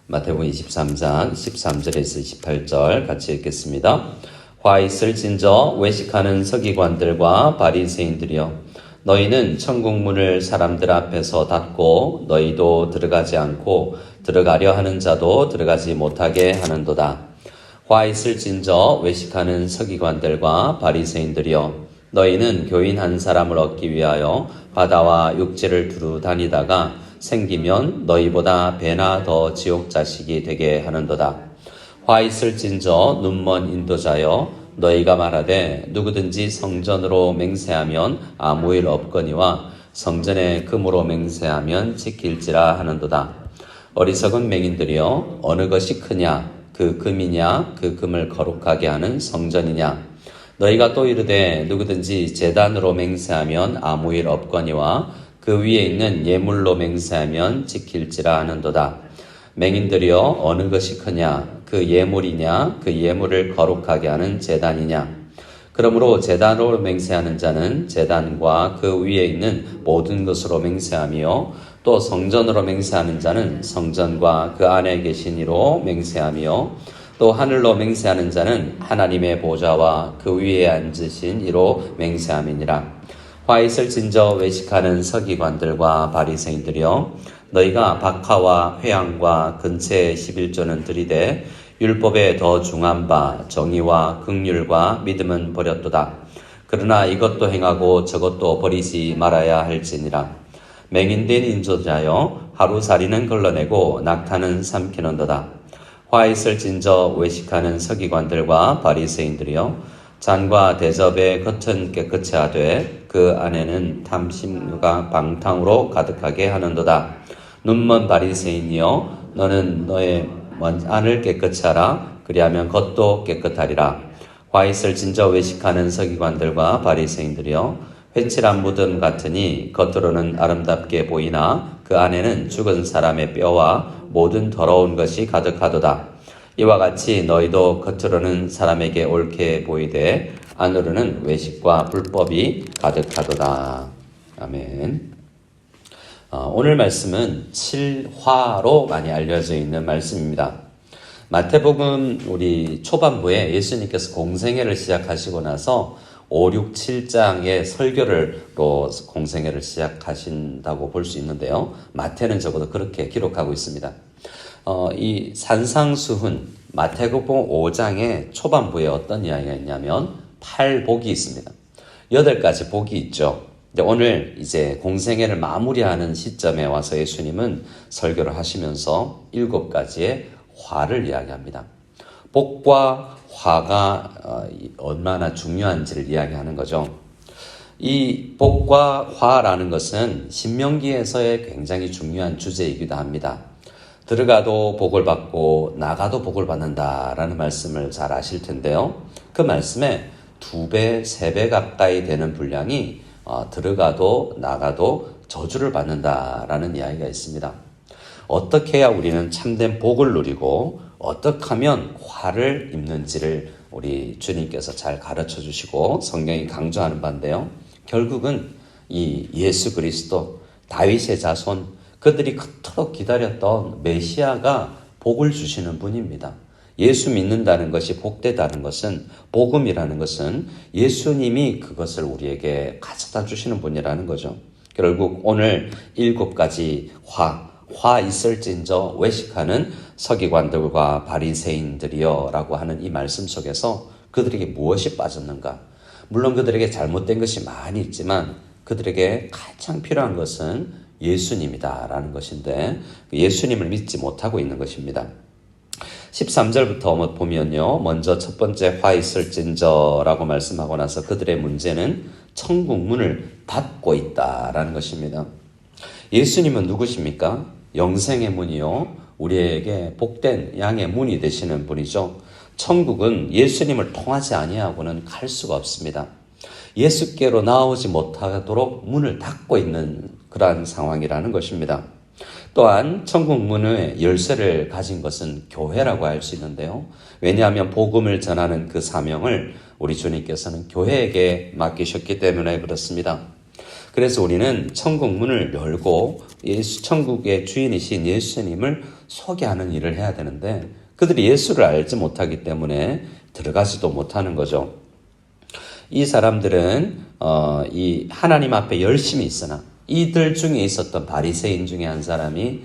마태복음 23장 13절에서 28절 같이 읽겠습니다. 화 있을진저 외식하는 서기관들과 바리새인들이여, 너희는 천국 문을 사람들 앞에서 닫고 너희도 들어가지 않고 들어가려 하는 자도 들어가지 못하게 하는도다. 화 있을진저 외식하는 서기관들과 바리새인들이여, 너희는 교인 한 사람을 얻기 위하여 바다와 육지를 두루 다니다가 생기면 너희보다 배나 더 지옥 자식이 되게 하는도다. 화 있을진저 눈먼 인도자여, 너희가 말하되 누구든지 성전으로 맹세하면 아무 일 없거니와 성전에 금으로 맹세하면 지킬지라 하는도다. 어리석은 맹인들이여, 어느 것이 크냐? 그 금이냐? 그 금을 거룩하게 하는 성전이냐? 너희가 또 이르되 누구든지 제단으로 맹세하면 아무 일 없거니와 그 위에 있는 예물로 맹세하면 지킬지라 하는도다. 맹인들이여, 어느 것이 크냐? 그 예물이냐? 그 예물을 거룩하게 하는 제단이냐? 그러므로 제단으로 맹세하는 자는 제단과 그 위에 있는 모든 것으로 맹세하며, 또 성전으로 맹세하는 자는 성전과 그 안에 계신 이로 맹세하며, 또 하늘로 맹세하는 자는 하나님의 보좌와 그 위에 앉으신 이로 맹세함이니라. 화 있을진저 외식하는 서기관들과 바리새인들이여, 너희가 박하와 회향과 근체의 11조는 들이되 율법에 더 중한 바 정의와 긍휼과 믿음은 버렸도다. 그러나 이것도 행하고 저것도 버리지 말아야 할지니라. 맹인된 인조자여, 하루살이는 걸러내고 낙타는 삼키는도다. 화 있을진저 외식하는 서기관들과 바리새인들이여, 잔과 대접의 겉은 깨끗이 하되 그 안에는 탐심과 방탕으로 가득하게 하는도다. 눈먼 바리새인이여, 너는 너의 안을 깨끗이 하라. 그리하면 겉도 깨끗하리라. 화 있을진저 외식하는 서기관들과 바리새인들이여, 회칠한 무덤 같으니 겉으로는 아름답게 보이나 그 안에는 죽은 사람의 뼈와 모든 더러운 것이 가득하도다. 이와 같이 너희도 겉으로는 사람에게 옳게 보이되 안으로는 외식과 불법이 가득하도다. 아멘. 오늘 말씀은 7화로 많이 알려져 있는 말씀입니다. 마태복음 우리 초반부에 예수님께서 공생애를 시작하시고 나서 5, 6, 7장의 설교를로 공생애를 시작하신다고 볼 수 있는데요. 마태는 적어도 그렇게 기록하고 있습니다. 이 산상수훈 마태복음 5장의 초반부에 어떤 이야기가 있냐면 8복이 있습니다. 8가지 복이 있죠. 근데 오늘 이제 공생애를 마무리하는 시점에 와서 예수님은 설교를 하시면서 7가지의 화를 이야기합니다. 복과 화가 얼마나 중요한지를 이야기하는 거죠. 이 복과 화라는 것은 신명기에서의 굉장히 중요한 주제이기도 합니다. 들어가도 복을 받고 나가도 복을 받는다라는 말씀을 잘 아실 텐데요. 그 말씀에 2배, 3배 가까이 되는 분량이 들어가도 나가도 저주를 받는다라는 이야기가 있습니다. 어떻게 해야 우리는 참된 복을 누리고 어떻게 하면 화를 입는지를 우리 주님께서 잘 가르쳐 주시고 성경이 강조하는 바인데요. 결국은 이 예수 그리스도, 다윗의 자손, 그들이 그토록 기다렸던 메시아가 복을 주시는 분입니다. 예수 믿는다는 것이 복되다는 것은, 복음이라는 것은 예수님이 그것을 우리에게 가져다 주시는 분이라는 거죠. 결국 오늘 7가지 화 있을진저 외식하는 서기관들과 바리새인들이여 라고 하는 이 말씀 속에서 그들에게 무엇이 빠졌는가? 물론 그들에게 잘못된 것이 많이 있지만 그들에게 가장 필요한 것은 예수님이다라는 것인데 예수님을 믿지 못하고 있는 것입니다. 13절부터 보면요. 먼저 첫 번째 화 있을진저라고 말씀하고 나서 그들의 문제는 천국 문을 닫고 있다라는 것입니다. 예수님은 누구십니까? 영생의 문이요. 우리에게 복된 양의 문이 되시는 분이죠. 천국은 예수님을 통하지 아니하고는 갈 수가 없습니다. 예수께로 나오지 못하도록 문을 닫고 있는 그러한 상황이라는 것입니다. 또한 천국 문의 열쇠를 가진 것은 교회라고 할 수 있는데요. 왜냐하면 복음을 전하는 그 사명을 우리 주님께서는 교회에게 맡기셨기 때문에 그렇습니다. 그래서 우리는 천국 문을 열고 천국의 주인이신 예수님을 소개하는 일을 해야 되는데 그들이 예수를 알지 못하기 때문에 들어가지도 못하는 거죠. 이 사람들은 이 하나님 앞에 열심히 있으나 이들 중에 있었던 바리새인 중에 한 사람이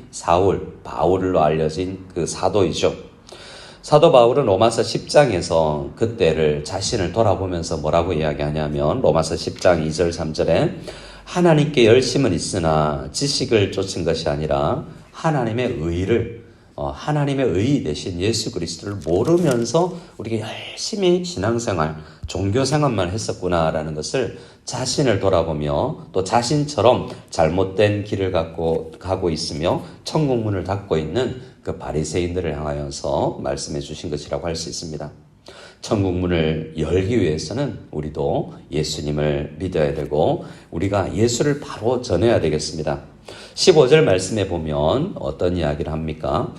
바울로 알려진 그 사도이죠. 사도 바울은 로마서 10장에서 그때를 자신을 돌아보면서 뭐라고 이야기하냐면 로마서 10장 2절 3절에 하나님께 열심은 있으나 지식을 쫓은 것이 아니라 하나님의 의 대신 예수 그리스도를 모르면서 우리가 열심히 신앙생활, 종교생활만 했었구나라는 것을 자신을 돌아보며 또 자신처럼 잘못된 길을 가고 있으며 천국 문을 닫고 있는 그 바리새인들을 향하여서 말씀해 주신 것이라고 할 수 있습니다. 천국 문을 열기 위해서는 우리도 예수님을 믿어야 되고 우리가 예수를 바로 전해야 되겠습니다. 15절 말씀에 보면 어떤 이야기를 합니까?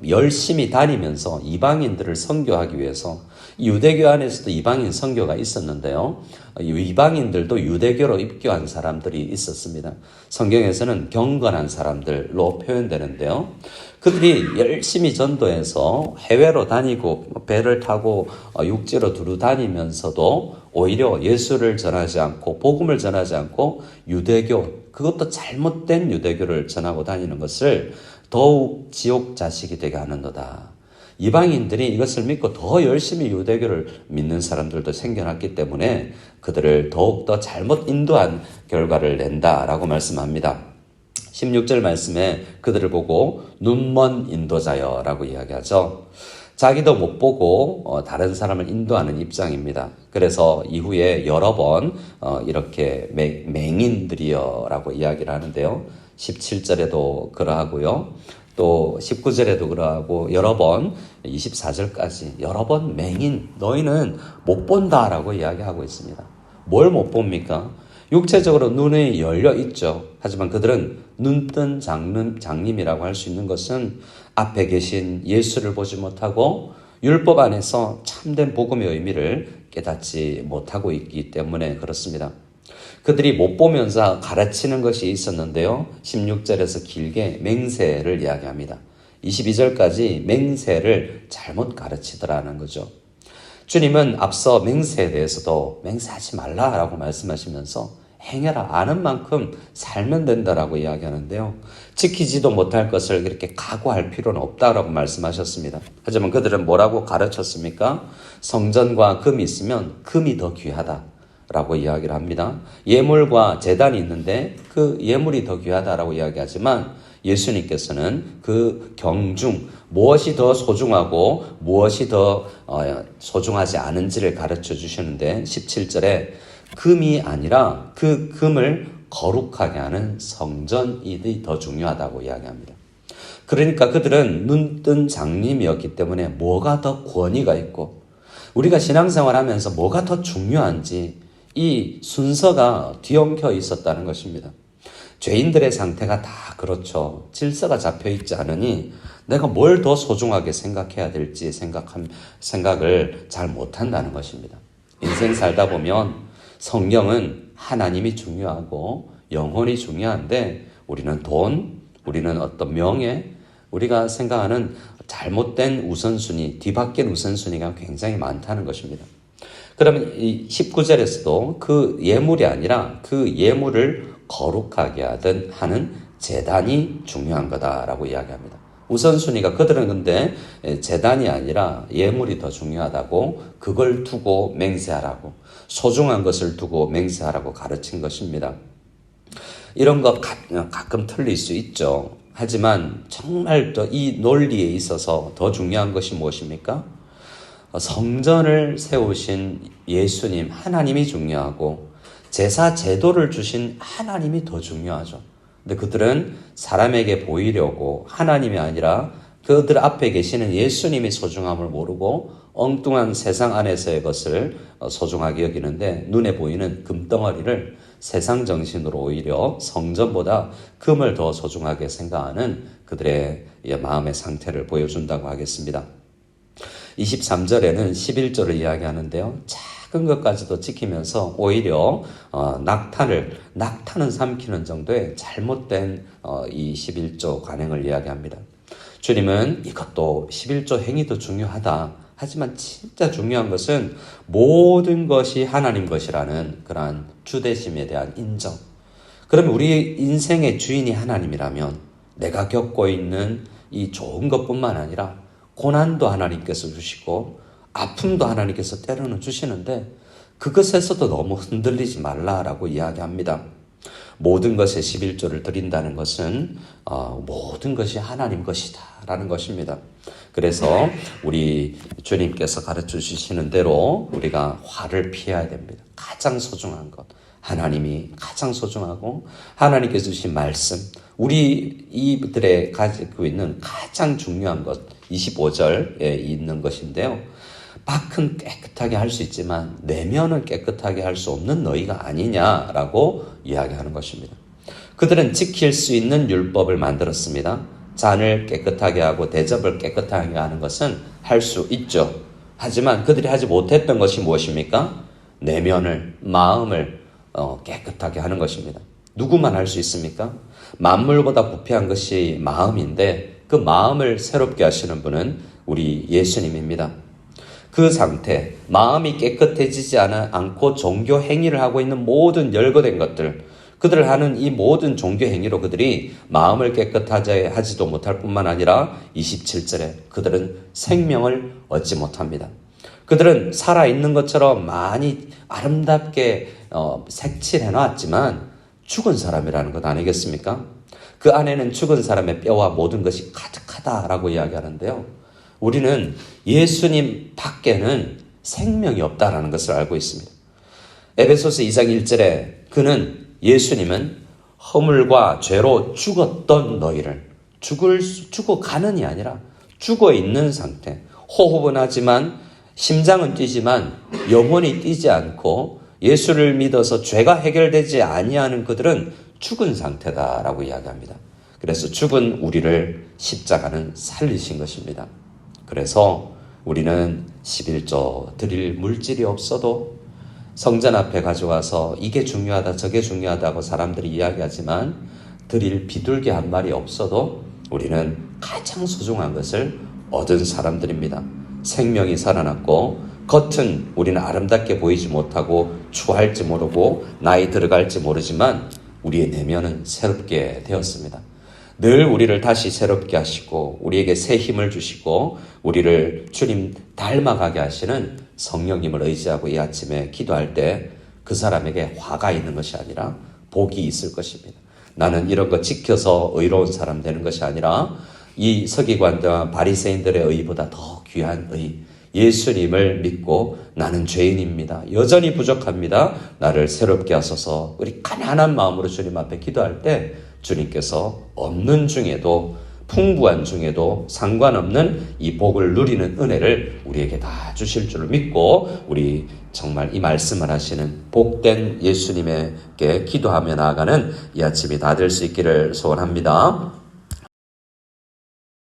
열심히 다니면서 이방인들을 선교하기 위해서 유대교 안에서도 이방인 선교가 있었는데요. 이방인들도 유대교로 입교한 사람들이 있었습니다. 성경에서는 경건한 사람들로 표현되는데요. 그들이 열심히 전도해서 해외로 다니고 배를 타고 육지로 두루 다니면서도 오히려 예수를 전하지 않고 복음을 전하지 않고 유대교, 그것도 잘못된 유대교를 전하고 다니는 것을 더욱 지옥 자식이 되게 하는도다. 이방인들이 이것을 믿고 더 열심히 유대교를 믿는 사람들도 생겨났기 때문에 그들을 더욱더 잘못 인도한 결과를 낸다라고 말씀합니다. 16절 말씀에 그들을 보고 눈먼 인도자여라고 이야기하죠. 자기도 못 보고 다른 사람을 인도하는 입장입니다. 그래서 이후에 여러 번 이렇게 맹인들이여라고 이야기를 하는데요. 17절에도 그러하고요. 또 19절에도 그러하고 여러 번 24절까지 여러 번 맹인 너희는 못 본다라고 이야기하고 있습니다. 뭘 못 봅니까? 육체적으로 눈이 열려 있죠. 하지만 그들은 눈뜬 장님이라고 할 수 있는 것은 앞에 계신 예수를 보지 못하고 율법 안에서 참된 복음의 의미를 깨닫지 못하고 있기 때문에 그렇습니다. 그들이 못 보면서 가르치는 것이 있었는데요. 16절에서 길게 맹세를 이야기합니다. 22절까지 맹세를 잘못 가르치더라는 거죠. 주님은 앞서 맹세에 대해서도 맹세하지 말라라고 말씀하시면서 행해라, 아는 만큼 살면 된다라고 이야기하는데요. 지키지도 못할 것을 이렇게 각오할 필요는 없다라고 말씀하셨습니다. 하지만 그들은 뭐라고 가르쳤습니까? 성전과 금이 있으면 금이 더 귀하다라고 이야기를 합니다. 예물과 제단이 있는데 그 예물이 더 귀하다라고 이야기하지만 예수님께서는 그 경중, 무엇이 더 소중하고 무엇이 더 소중하지 않은지를 가르쳐 주시는데 17절에 금이 아니라 그 금을 거룩하게 하는 성전이 더 중요하다고 이야기합니다. 그러니까 그들은 눈뜬 장님이었기 때문에 뭐가 더 권위가 있고 우리가 신앙생활 하면서 뭐가 더 중요한지 이 순서가 뒤엉켜 있었다는 것입니다. 죄인들의 상태가 다 그렇죠. 질서가 잡혀 있지 않으니 내가 뭘 더 소중하게 생각해야 될지 생각을 잘 못한다는 것입니다. 인생 살다 보면 성경은 하나님이 중요하고 영혼이 중요한데 우리는 돈, 우리는 어떤 명예, 우리가 생각하는 잘못된 우선순위, 뒤바뀐 우선순위가 굉장히 많다는 것입니다. 그러면 이 19절에서도 그 예물이 아니라 그 예물을 거룩하게 하는 제단이 중요한 거다라고 이야기합니다. 우선순위가 그들은 근데 제단이 아니라 예물이 더 중요하다고 그걸 두고 맹세하라고 소중한 것을 두고 맹세하라고 가르친 것입니다. 이런 거 가끔 틀릴 수 있죠. 하지만 정말 또 이 논리에 있어서 더 중요한 것이 무엇입니까? 성전을 세우신 예수님 하나님이 중요하고 제사 제도를 주신 하나님이 더 중요하죠. 근데 그들은 사람에게 보이려고 하나님이 아니라 그들 앞에 계시는 예수님의 소중함을 모르고 엉뚱한 세상 안에서의 것을 소중하게 여기는데 눈에 보이는 금덩어리를 세상 정신으로 오히려 성전보다 금을 더 소중하게 생각하는 그들의 마음의 상태를 보여준다고 하겠습니다. 23절에는 11조를 이야기하는데요. 작은 것까지도 지키면서 오히려 낙타는 삼키는 정도의 잘못된 이 11조 관행을 이야기합니다. 주님은 이것도 11조 행위도 중요하다. 하지만 진짜 중요한 것은 모든 것이 하나님 것이라는 그러한 주대심에 대한 인정. 그러면 우리 인생의 주인이 하나님이라면 내가 겪고 있는 이 좋은 것뿐만 아니라 고난도 하나님께서 주시고 아픔도 하나님께서 때로는 주시는데 그것에서도 너무 흔들리지 말라라고 이야기합니다. 모든 것에 11조를 드린다는 것은 모든 것이 하나님 것이다 라는 것입니다. 그래서 우리 주님께서 가르쳐 주시는 대로 우리가 화를 피해야 됩니다. 가장 소중한 것, 하나님이 가장 소중하고 하나님께서 주신 말씀, 우리 이들의 가지고 있는 가장 중요한 것, 25절에 있는 것인데요. 밖은 깨끗하게 할 수 있지만 내면을 깨끗하게 할 수 없는 너희가 아니냐라고 이야기하는 것입니다. 그들은 지킬 수 있는 율법을 만들었습니다. 잔을 깨끗하게 하고 대접을 깨끗하게 하는 것은 할 수 있죠. 하지만 그들이 하지 못했던 것이 무엇입니까? 내면을, 마음을 깨끗하게 하는 것입니다. 누구만 할 수 있습니까? 만물보다 부패한 것이 마음인데 그 마음을 새롭게 하시는 분은 우리 예수님입니다. 그 상태, 마음이 깨끗해지지 않고 종교 행위를 하고 있는 모든 열거된 것들, 그들을 하는 이 모든 종교 행위로 그들이 마음을 깨끗하게 하지도 못할 뿐만 아니라 27절에 그들은 생명을 얻지 못합니다. 그들은 살아있는 것처럼 많이 아름답게 색칠해 놨지만 죽은 사람이라는 것 아니겠습니까? 그 안에는 죽은 사람의 뼈와 모든 것이 가득하다라고 이야기하는데요. 우리는 예수님 밖에는 생명이 없다라는 것을 알고 있습니다. 에베소서 2장 1절에 예수님은 허물과 죄로 죽었던 너희를 죽어가는이 아니라 죽어있는 상태, 호흡은 하지만 심장은 뛰지만 영혼이 뛰지 않고 예수를 믿어서 죄가 해결되지 아니하는 그들은 죽은 상태다라고 이야기합니다. 그래서 죽은 우리를 십자가는 살리신 것입니다. 그래서 우리는 11조 드릴 물질이 없어도 성전 앞에 가져와서 이게 중요하다 저게 중요하다고 사람들이 이야기하지만 드릴 비둘기 한 마리 없어도 우리는 가장 소중한 것을 얻은 사람들입니다. 생명이 살아났고 겉은 우리는 아름답게 보이지 못하고 추할지 모르고 나이 들어갈지 모르지만 우리의 내면은 새롭게 되었습니다. 늘 우리를 다시 새롭게 하시고 우리에게 새 힘을 주시고 우리를 주님 닮아가게 하시는 성령님을 의지하고 이 아침에 기도할 때 그 사람에게 화가 있는 것이 아니라 복이 있을 것입니다. 나는 이런 거 지켜서 의로운 사람 되는 것이 아니라 이 서기관과 바리새인들의 의보다 더 귀한 의, 예수님을 믿고 나는 죄인입니다. 여전히 부족합니다. 나를 새롭게 하소서. 우리 가난한 마음으로 주님 앞에 기도할 때 주님께서 없는 중에도 풍부한 중에도 상관없는 이 복을 누리는 은혜를 우리에게 다 주실 줄 믿고 우리 정말 이 말씀을 하시는 복된 예수님에게 기도하며 나아가는 이 아침이 다 될 수 있기를 소원합니다.